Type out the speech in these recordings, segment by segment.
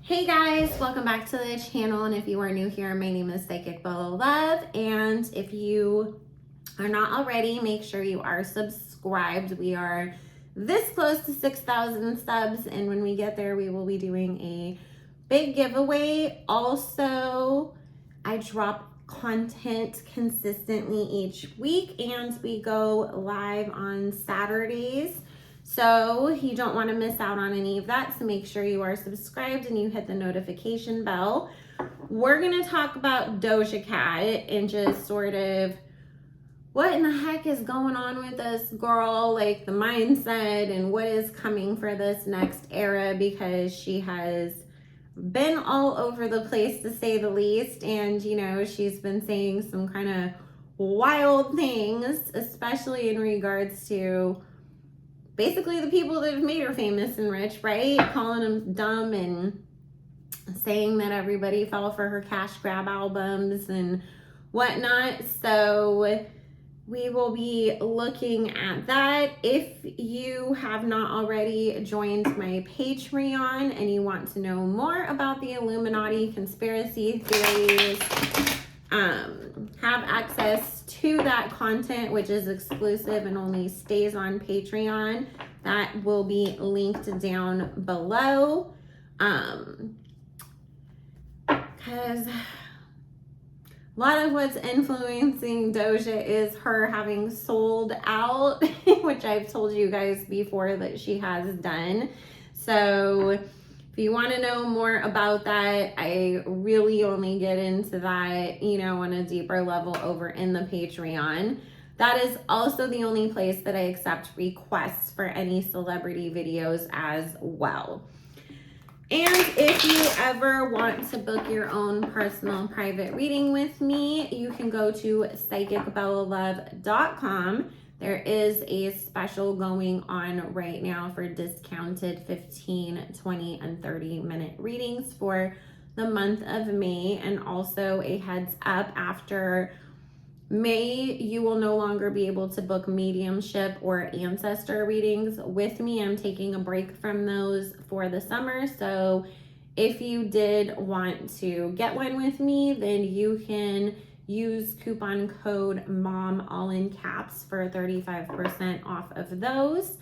Hey guys, welcome back to the channel, and if you are new here, my name is Psychic Bella Love, and if you are not already, make sure you are subscribed. We are this close to 6,000 subs, and when we get there, we will be doing a big giveaway. Also, I drop content consistently each week, and we go live on Saturdays. So you don't want to miss out on any of that. So make sure you are subscribed and you hit the notification bell. We're going to talk about Doja Cat and just sort of what in the heck is going on with this girl, like the mindset and what is coming for this next era, because she has been all over the place, to say the least. And, you know, she's been saying some kind of wild things, especially in regards to basically the people that have made her famous and rich, right? Calling them dumb and saying that everybody fell for her cash grab albums and whatnot. So we will be looking at that. If you have not already joined my Patreon and you want to know more about the Illuminati conspiracy theories, have access to that content, which is exclusive and only stays on Patreon. That will be linked down below. Because a lot of what's influencing Doja is her having sold out, which I've told you guys before that she has done. So if you want to know more about that, I really only get into that, you know, on a deeper level over in the Patreon. That is also the only place that I accept requests for any celebrity videos as well. And if you ever want to book your own personal private reading with me, you can go to psychicbellalove.com. There is a special going on right now for discounted 15, 20, and 30-minute readings for the month of May. And also a heads up, after May, you will no longer be able to book mediumship or ancestor readings with me. I'm taking a break from those for the summer. So if you did want to get one with me, then you can use coupon code MOM, all in caps, for 35% off of those.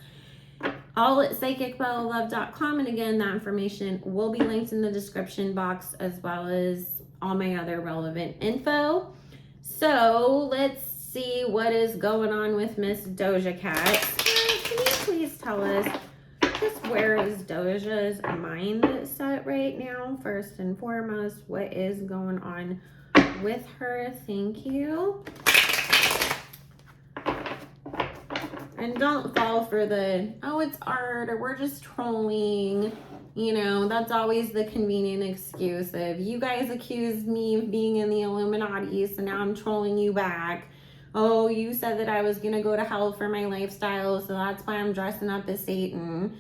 All at psychicbellalove.com. And again, that information will be linked in the description box, as well as all my other relevant info. So let's see what is going on with Miss Doja Cat. Can you please tell us just where is Doja's mindset right now? First and foremost, what is going on with her? Thank you. And don't fall for the, oh, it's art, or we're just trolling. You know, that's always the convenient excuse of, you guys accused me of being in the Illuminati, so now I'm trolling you back. Oh, you said that I was going to go to hell for my lifestyle, so that's why I'm dressing up as Satan.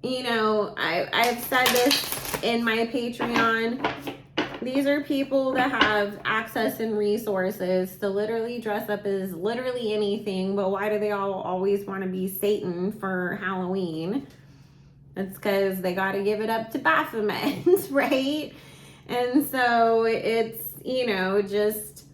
You know, I've said this in my Patreon. These are people that have access and resources to literally dress up as literally anything, but why do they all always want to be Satan for Halloween? It's because they got to give it up to Baphomet, right? And so it's, you know, just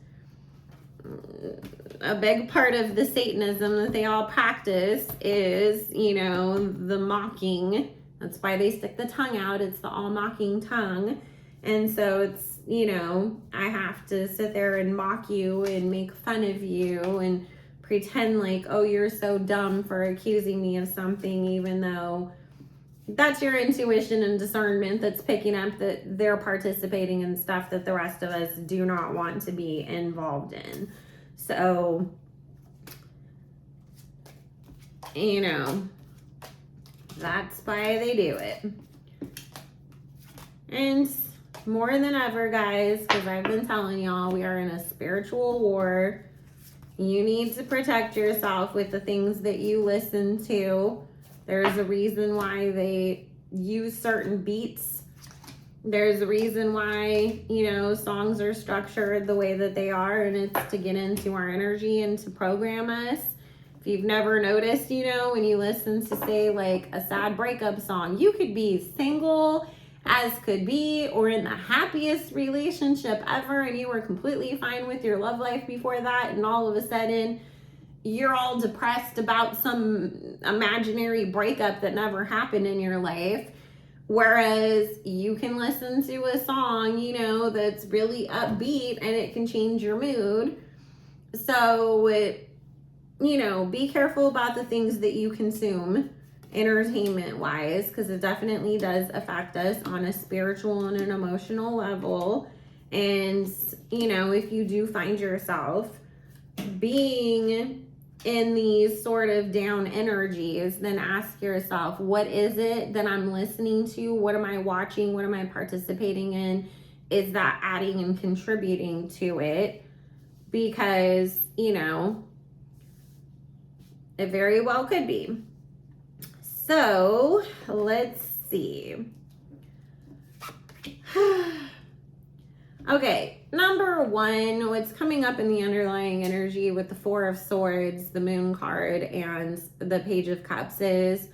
a big part of the Satanism that they all practice is, you know, the mocking. That's why they stick the tongue out. It's the all mocking tongue. And so it's, you know, I have to sit there and mock you and make fun of you and pretend like, oh, you're so dumb for accusing me of something, even though that's your intuition and discernment that's picking up that they're participating in stuff that the rest of us do not want to be involved in. So, you know, that's why they do it. And more than ever, guys, because I've been telling y'all, we are in a spiritual war. You need to protect yourself with the things that you listen to. There's a reason why they use certain beats. There's a reason why, you know, songs are structured the way that they are, and it's to get into our energy and to program us. If you've never noticed, you know, when you listen to, say, like a sad breakup song, you could be single as could be, or in the happiest relationship ever, and you were completely fine with your love life before that, and all of a sudden you're all depressed about some imaginary breakup that never happened in your life. Whereas you can listen to a song, you know, that's really upbeat and it can change your mood. So, you know, be careful about the things that you consume entertainment wise, because it definitely does affect us on a spiritual and an emotional level. And, you know, if you do find yourself being in these sort of down energies, then ask yourself, what is it that I'm listening to? What am I watching? What am I participating in? Is that adding and contributing to it? Because, you know, it very well could be. So let's see. Okay, number one, what's coming up in the underlying energy with the Four of Swords, the Moon card, and the Page of Cups is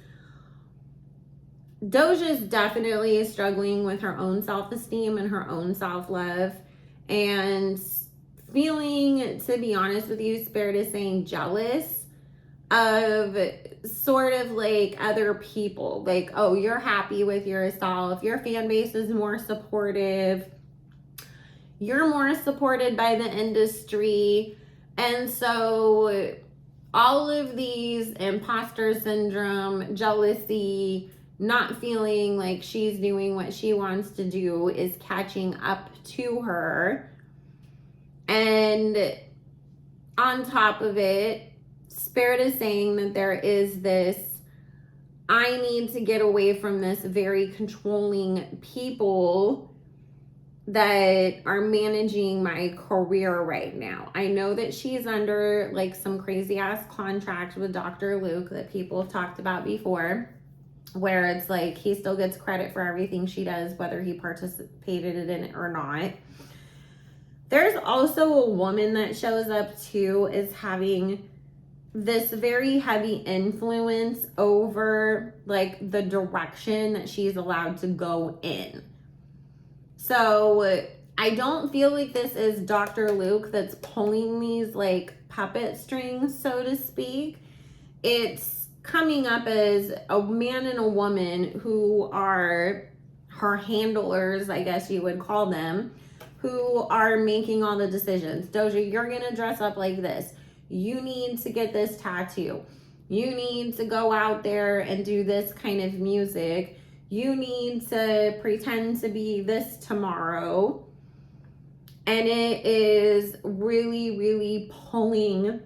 Doja's definitely struggling with her own self-esteem and her own self-love, and feeling, to be honest with you, Spirit is saying jealous of sort of like other people. Like, oh, you're happy with yourself, your fan base is more supportive, you're more supported by the industry. And so all of these imposter syndrome, jealousy, not feeling like she's doing what she wants to do is catching up to her. And on top of it, Spirit is saying that there is this, I need to get away from this very controlling people that are managing my career right now. I know that she's under like some crazy ass contract with Dr. Luke that people have talked about before, where it's like he still gets credit for everything she does, whether he participated in it or not. There's also a woman that shows up too, is having this very heavy influence over like the direction that she's allowed to go in. So I don't feel like this is Dr. Luke that's pulling these like puppet strings, so to speak. It's coming up as a man and a woman who are her handlers, I guess you would call them, who are making all the decisions. Doja, you're gonna dress up like this. You need to get this tattoo. You need to go out there and do this kind of music. You need to pretend to be this tomorrow. And it is really, really pulling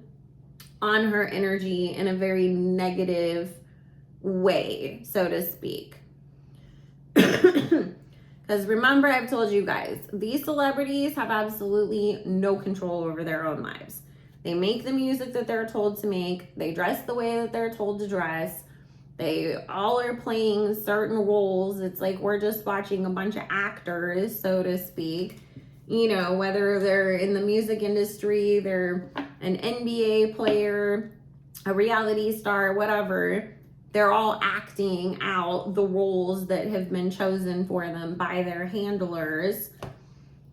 on her energy in a very negative way, so to speak. Because remember, I've told you guys, these celebrities have absolutely no control over their own lives. They make the music that they're told to make. They dress the way that they're told to dress. They all are playing certain roles. It's like we're just watching a bunch of actors, so to speak. You know, whether they're in the music industry, they're an NBA player, a reality star, whatever. They're all acting out the roles that have been chosen for them by their handlers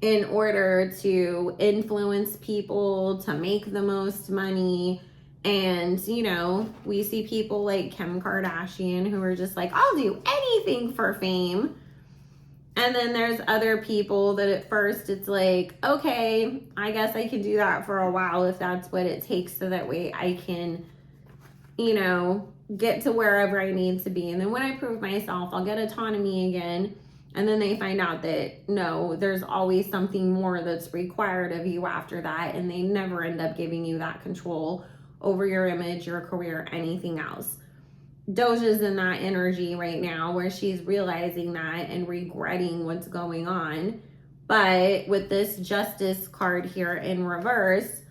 in order to influence people, to make the most money. And, you know, we see people like Kim Kardashian who are just like, I'll do anything for fame. And then there's other people that at first it's like, okay, I guess I can do that for a while if that's what it takes, so that way I can, you know, get to wherever I need to be. And then when I prove myself, I'll get autonomy again. And then they find out that no, there's always something more that's required of you after that. And they never end up giving you that control over your image, your career, anything else. Doja's in that energy right now where she's realizing that and regretting what's going on. But with this Justice card here in reverse,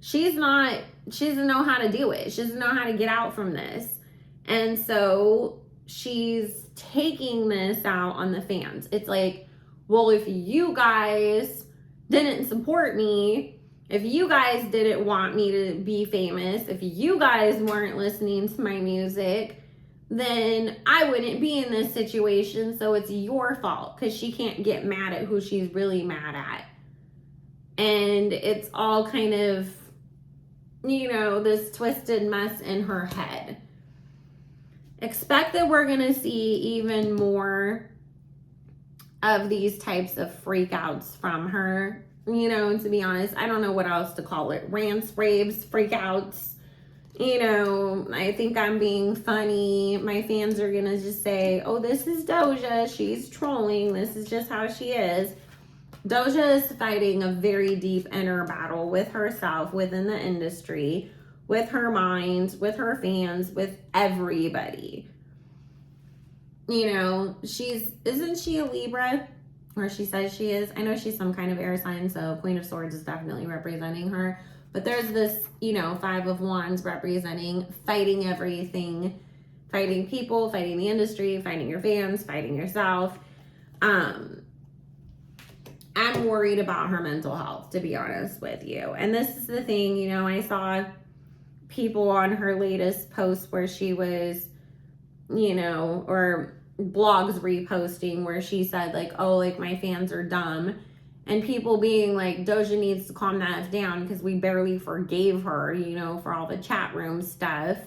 she doesn't know how to do it. She doesn't know how to get out from this. And so she's taking this out on the fans. It's like, well, if you guys didn't support me, if you guys didn't want me to be famous, if you guys weren't listening to my music, then I wouldn't be in this situation. So it's your fault, because she can't get mad at who she's really mad at. And it's all kind of, you know, this twisted mess in her head. Expect that we're going to see even more of these types of freakouts from her. You know, and to be honest, I don't know what else to call it. Rants, raves, freakouts. You know, I think I'm being funny. My fans are going to just say, oh, this is Doja. She's trolling. This is just how she is. Doja is fighting a very deep inner battle with herself, within the industry, with her mind, with her fans, with everybody. You know, isn't she a Libra? Or she says she is. I know she's some kind of air sign, so Queen of Swords is definitely representing her. But there's this, you know, Five of Wands representing fighting everything, fighting people, fighting the industry, fighting your fans, fighting yourself. I'm worried about her mental health, to be honest with you. And this is the thing, you know, I saw people on her latest post where she was, you know, or blogs reposting where she said like, oh, like my fans are dumb. And people being like, Doja needs to calm that down because we barely forgave her, you know, for all the chat room stuff.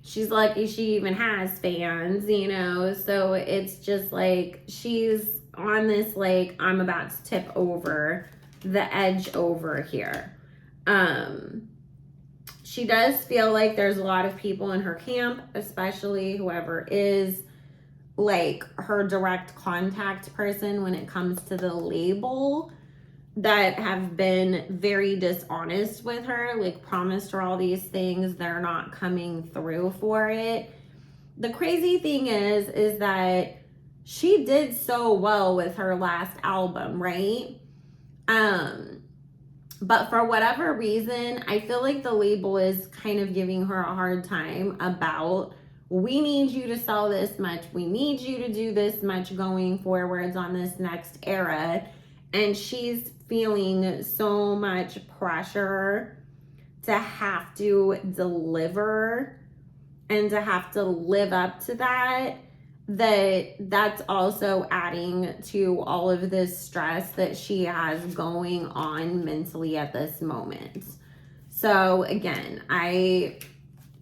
She's lucky she even has fans, you know. So it's just like she's on this like I'm about to tip over the edge over here. She does feel like there's a lot of people in her camp, especially whoever is like her direct contact person when it comes to the label, that have been very dishonest with her, like promised her all these things, they're not coming through for it. The crazy thing is that she did so well with her last album, right? But for whatever reason, I feel like the label is kind of giving her a hard time about, we need you to sell this much. We need you to do this much going forwards on this next era. And she's feeling so much pressure to have to deliver and to have to live up to that's also adding to all of this stress that she has going on mentally at this moment. So again, I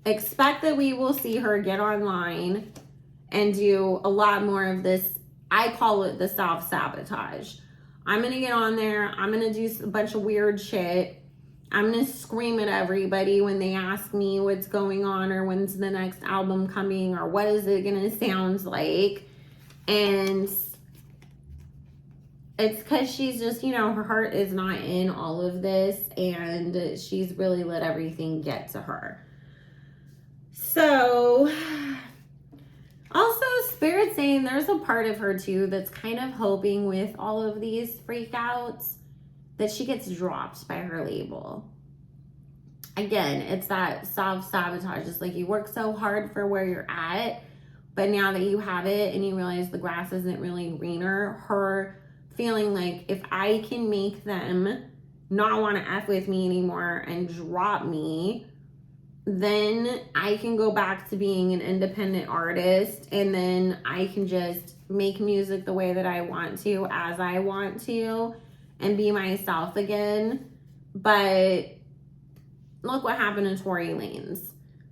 expect that we will see her get online and do a lot more of this. I call it the self-sabotage. I'm going to get on there. I'm going to do a bunch of weird shit. I'm going to scream at everybody when they ask me what's going on or when's the next album coming or what is it going to sound like. And it's because she's just, you know, her heart is not in all of this and she's really let everything get to her. So also Spirit saying there's a part of her too that's kind of hoping with all of these freakouts that she gets dropped by her label. Again, it's that self-sabotage. It's like you work so hard for where you're at, but now that you have it and you realize the grass isn't really greener, her feeling like if I can make them not want to F with me anymore and drop me, then I can go back to being an independent artist and then I can just make music the way that I want to, as I want to, and be myself again. But look what happened to Tory Lanez.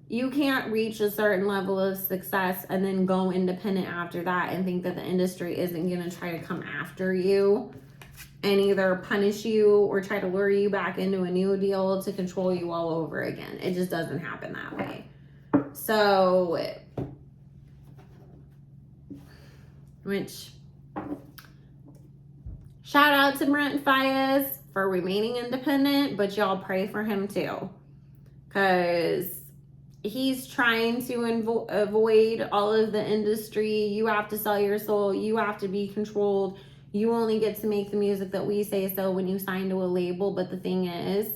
You can't reach a certain level of success and then go independent after that and think that the industry isn't going to try to come after you and either punish you or try to lure you back into a new deal to control you all over again. It just doesn't happen that way. So, which, shout out to Brent Faiyaz for remaining independent, but y'all pray for him too. Because he's trying to avoid all of the industry. You have to sell your soul. You have to be controlled. You only get to make the music that we say so when you sign to a label. But the thing is,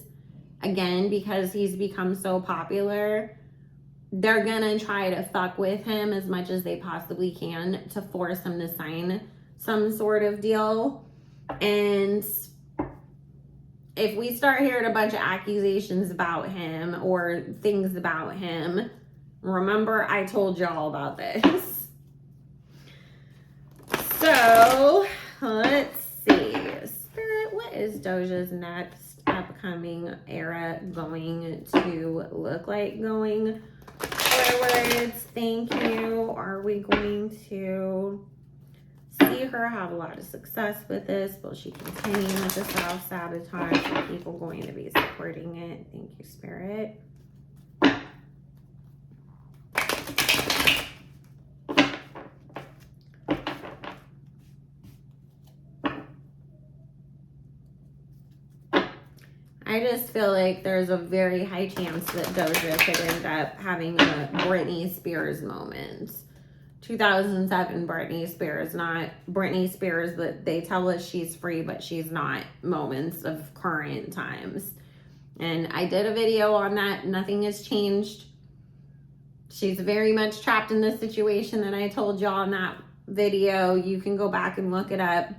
again, because he's become so popular, they're gonna try to fuck with him as much as they possibly can to force him to sign some sort of deal. And if we start hearing a bunch of accusations about him or things about him, Remember, I told y'all about this. So, let's see. Spirit, what is Doja's next upcoming era going to look like going forwards? Thank you. Are we going to see her have a lot of success with this? Will she continue with the self-sabotage? Are people going to be supporting it? Thank you, Spirit. I just feel like there's a very high chance that Doja could end up having a Britney Spears moment. 2007 Britney Spears, not Britney Spears that they tell us she's free, but she's not moments of current times. And I did a video on that. Nothing has changed. She's very much trapped in this situation that I told y'all in that video. You can go back and look it up.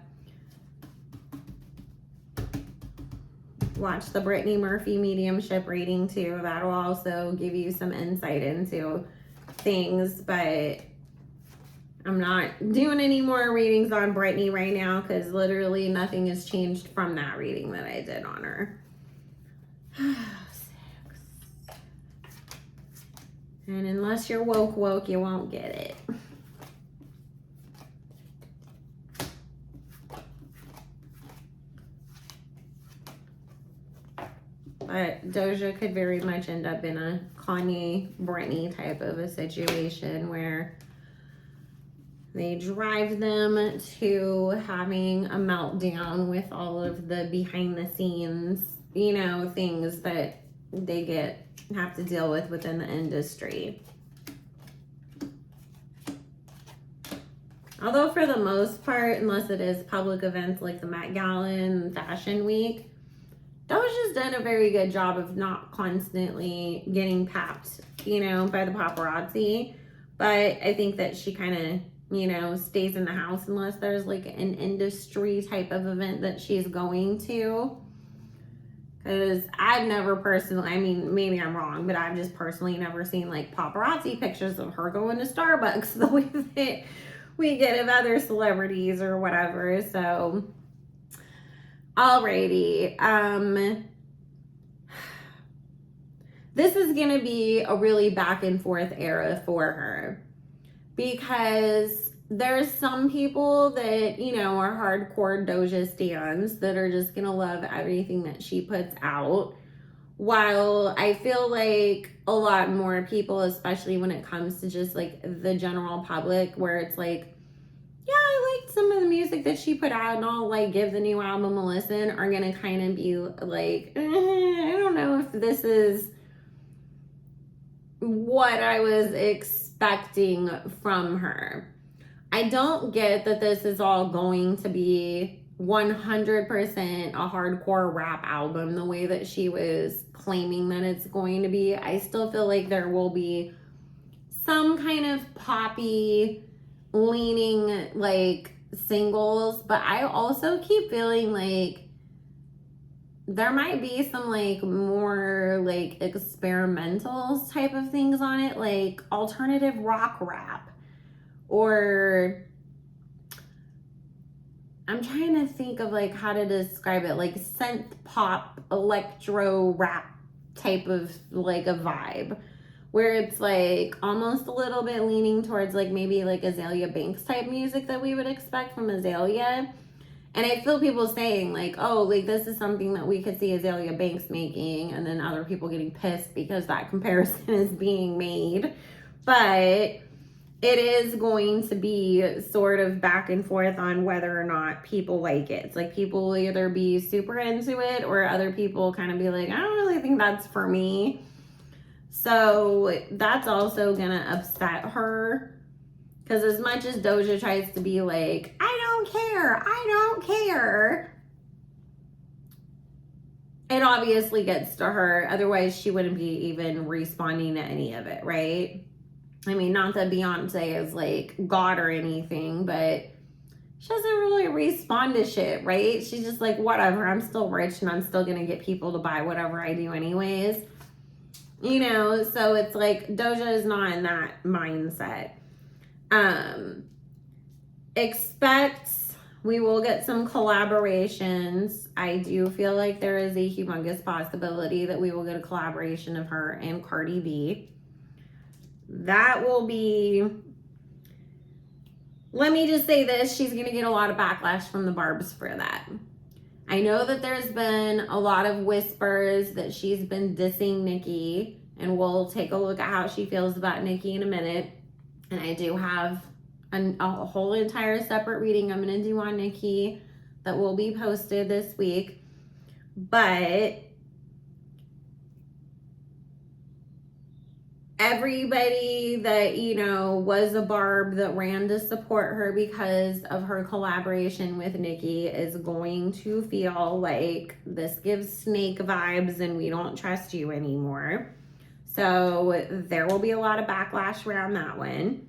Watch the Brittany Murphy mediumship reading too. That'll also give you some insight into things, but I'm not doing any more readings on Brittany right now because literally nothing has changed from that reading that I did on her. 6. And unless you're woke, you won't get it. But Doja could very much end up in a Kanye, Britney type of a situation where they drive them to having a meltdown with all of the behind the scenes, you know, things that they have to deal with within the industry. Although for the most part, unless it is public events like the Met Gala and Fashion Week, Doja's done a very good job of not constantly getting papped, you know, by the paparazzi. But I think that she kind of, you know, stays in the house unless there's like an industry type of event that she's going to. Because I've never personally, I mean, maybe I'm wrong, but I've just personally never seen like paparazzi pictures of her going to Starbucks the way that we get of other celebrities or whatever. So, alrighty. This is going to be a really back and forth era for her. Because there's some people that, you know, are hardcore Doja stans that are just gonna love everything that she puts out. While I feel like a lot more people, especially when it comes to just like the general public, where it's like, yeah, I liked some of the music that she put out and I'll like give the new album a listen, are gonna kind of be like, I don't know if this is what I was expecting from her. I don't get that this is all going to be 100% a hardcore rap album the way that she was claiming that it's going to be. I still feel like there will be some kind of poppy leaning like singles, but I also keep feeling like there might be some like more like experimentals type of things on it, like alternative rock rap, or I'm trying to think of like how to describe it, like synth pop electro rap type of like a vibe, where it's like almost a little bit leaning towards like maybe like Azalea Banks type music that we would expect from Azalea. And I feel people saying like, oh, like this is something that we could see Azalea Banks making, and then other people getting pissed because that comparison is being made. But it is going to be sort of back and forth on whether or not people like it. It's like people will either be super into it or other people kind of be like, I don't really think that's for me. So that's also gonna upset her. Because as much as Doja tries to be like, I don't care, it obviously gets to her. Otherwise, she wouldn't be even responding to any of it, right? I mean, not that Beyonce is like God or anything, but she doesn't really respond to shit, right? She's just like, whatever, I'm still rich and I'm still going to get people to buy whatever I do anyways. You know, so it's like Doja is not in that mindset. Expect we will get some collaborations. I do feel like there is a humongous possibility that we will get a collaboration of her and Cardi B. That will be, let me just say this, she's going to get a lot of backlash from the Barbs for that. I know that there's been a lot of whispers that she's been dissing Nicki, and we'll take a look at how she feels about Nicki in a minute. And I do have a whole entire separate reading I'm going to do on Nicki that will be posted this week. But everybody that, you know, was a Barb that ran to support her because of her collaboration with Nicki is going to feel like this gives snake vibes and we don't trust you anymore. So there will be a lot of backlash around that one.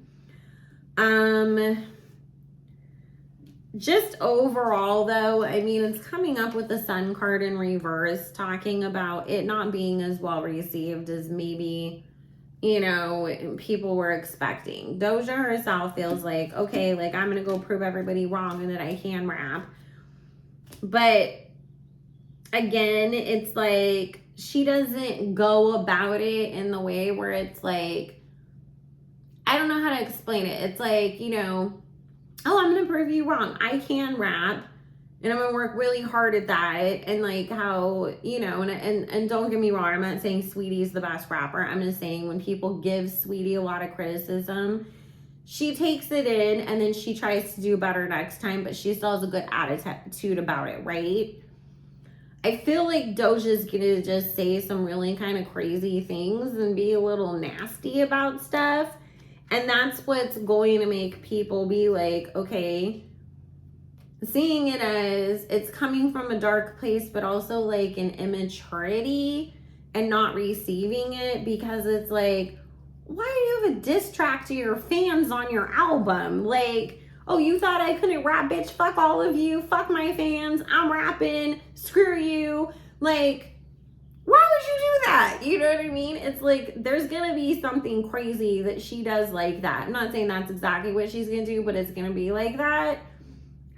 Just overall though, I mean, it's coming up with the Sun card in reverse, talking about it not being as well received as maybe, you know, people were expecting. Doja herself feels like, okay, like I'm gonna go prove everybody wrong and that I can rap. But again, it's like she doesn't go about it in the way where it's like, I don't know how to explain it. It's like, you know, oh, I'm gonna prove you wrong. I can rap and I'm gonna work really hard at that. And like how, you know, and don't get me wrong, I'm not saying Sweetie's the best rapper. I'm just saying when people give Sweetie a lot of criticism, she takes it in and then she tries to do better next time, but she still has a good attitude about it, right? I feel like Doja's gonna just say some really kind of crazy things and be a little nasty about stuff. And that's what's going to make people be like, okay, seeing it as it's coming from a dark place, but also like an immaturity and not receiving it because it's like, why do you have a diss track to your fans on your album? Like, oh, you thought I couldn't rap, bitch? Fuck all of you. Fuck my fans. I'm rapping. Screw you. Like, why would you do that? You know what I mean? It's like there's gonna be something crazy that she does like that. I'm not saying that's exactly what she's gonna do, but it's gonna be like that.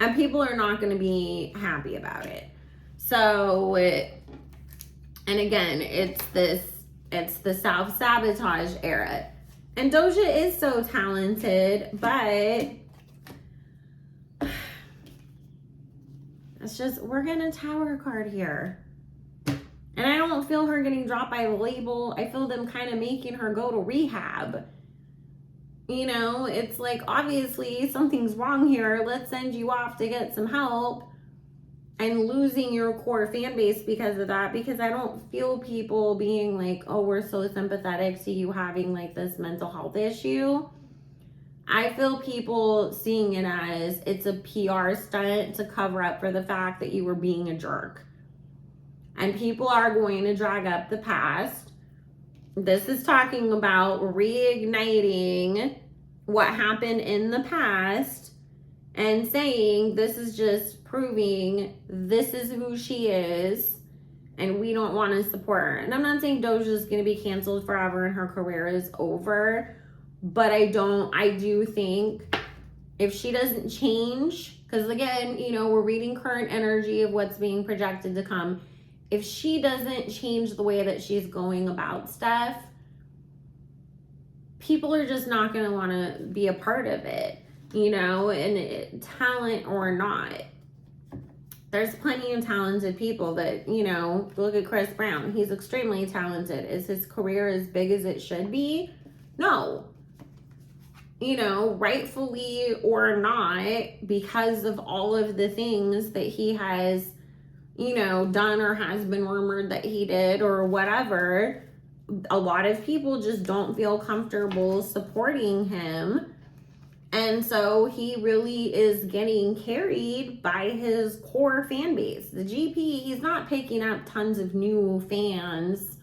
And people are not gonna be happy about it. So, and again, it's the self-sabotage era. And Doja is so talented, but it's just, we're getting a tower card here. And I don't feel her getting dropped by the label. I feel them kind of making her go to rehab. You know, it's like, obviously something's wrong here. Let's send you off to get some help. And losing your core fan base because of that. Because I don't feel people being like, oh, we're so sympathetic to you having like this mental health issue. I feel people seeing it as it's a PR stunt to cover up for the fact that you were being a jerk. And people are going to drag up the past. This is talking about reigniting what happened in the past and saying this is just proving this is who she is and we don't want to support her. And I'm not saying Doja's going to be canceled forever and her career is over, but I do think if she doesn't change, because again, you know, we're reading current energy of what's being projected to come. If she doesn't change the way that she's going about stuff, people are just not going to want to be a part of it, you know, and talent or not. There's plenty of talented people that, you know, look at Chris Brown. He's extremely talented. Is his career as big as it should be? No. You know, rightfully or not, because of all of the things that he has, you know, done or has been rumored that he did or whatever, a lot of people just don't feel comfortable supporting him. And so he really is getting carried by his core fan base. The GP, he's not picking up tons of new fans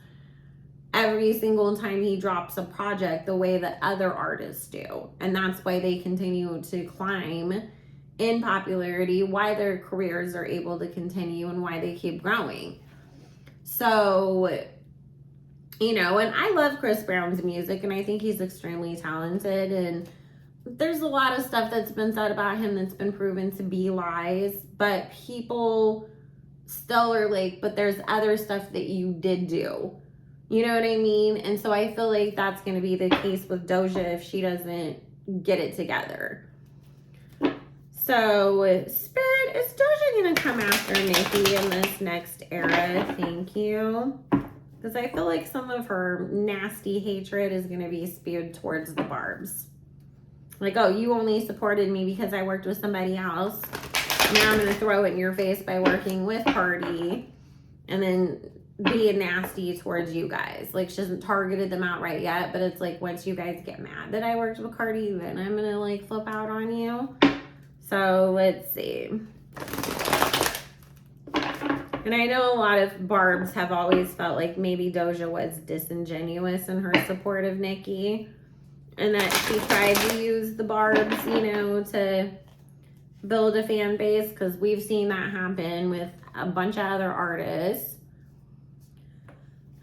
every single time he drops a project the way that other artists do. And that's why they continue to climb in popularity, why their careers are able to continue and why they keep growing. So You know, and I love Chris Brown's music, and I think he's extremely talented, and there's a lot of stuff that's been said about him that's been proven to be lies, but people still are like, but there's other stuff that you did do. You know what I mean? And so I feel like that's going to be the case with Doja if she doesn't get it together. So, Spirit, is Doja going to come after Nicki in this next era? Thank you. Because I feel like some of her nasty hatred is going to be spewed towards the Barbs. Like, oh, you only supported me because I worked with somebody else. Now I'm going to throw it in your face by working with Cardi. And then being nasty towards you guys. Like, she hasn't targeted them outright yet. But it's like, once you guys get mad that I worked with Cardi, then I'm going to, like, flip out on you. So, let's see. And I know a lot of Barbs have always felt like maybe Doja was disingenuous in her support of Nicki. And that she tried to use the Barbs, you know, to build a fan base. Because we've seen that happen with a bunch of other artists.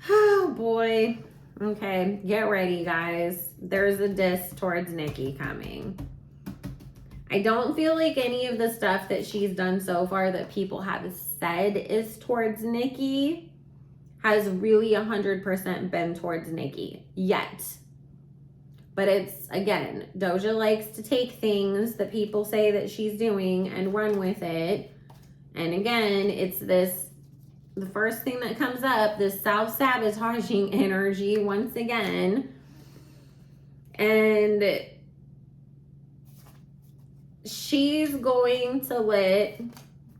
Oh, boy. Okay, get ready, guys. There's a diss towards Nicki coming. I don't feel like any of the stuff that she's done so far that people have said is towards Nicki has really 100% been towards Nicki yet. But it's, again, Doja likes to take things that people say that she's doing and run with it. And again, it's this, the first thing that comes up, this self-sabotaging energy once again. And she's going to let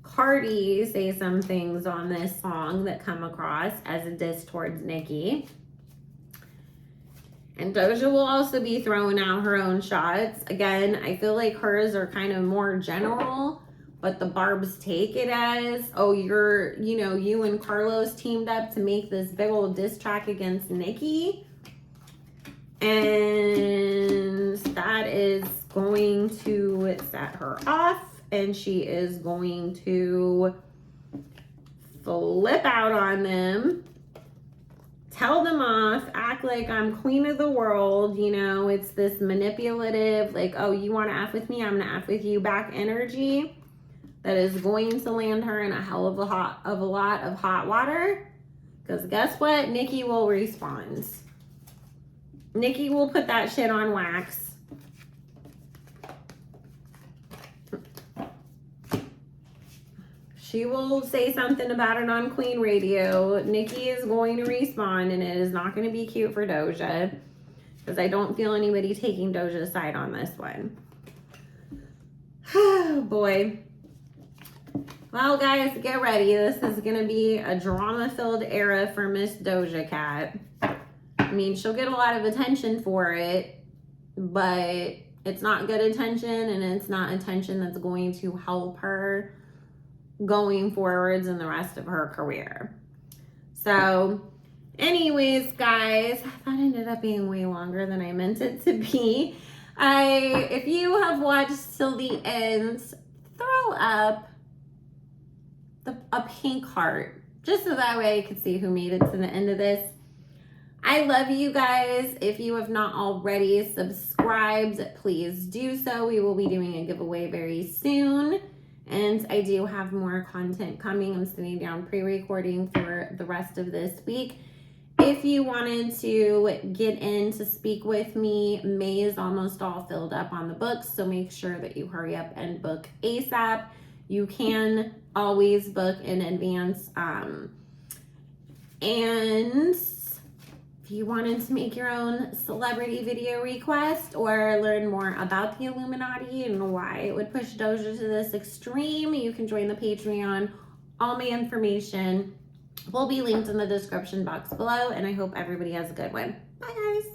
Cardi say some things on this song that come across as a diss towards Nicki. And Doja will also be throwing out her own shots. Again, I feel like hers are kind of more general, but the Barbs take it as, oh, you're, you know, you and Carlos teamed up to make this big old diss track against Nicki. And that is going to set her off, and she is going to flip out on them, tell them off, act like I'm queen of the world. You know, it's this manipulative, like, oh, you want to F with me, I'm going to F with you back energy that is going to land her in a hell of a lot of hot water. Because guess what? Nicki will respond. Nicki will put that shit on wax. She will say something about it on Queen Radio. Nicki is going to respond, and it is not going to be cute for Doja, because I don't feel anybody taking Doja's side on this one. Oh, boy. Well, guys, get ready. This is going to be a drama-filled era for Miss Doja Cat. I mean, she'll get a lot of attention for it, but it's not good attention, and it's not attention that's going to help her going forwards in the rest of her career. So, anyways, guys, that ended up being way longer than I meant it to be. If you have watched till the end, throw up a pink heart, just so that way I could see who made it to the end of this. I love you guys. If you have not already subscribed, please do so. We will be doing a giveaway very soon. And I do have more content coming. I'm sitting down pre-recording for the rest of this week. If you wanted to get in to speak with me, May is almost all filled up on the books, so make sure that you hurry up and book ASAP. You can always book in advance. And if you wanted to make your own celebrity video request or learn more about the Illuminati and why it would push Doja to this extreme, you can join the Patreon. All my information will be linked in the description box below, and I hope everybody has a good one. Bye, guys.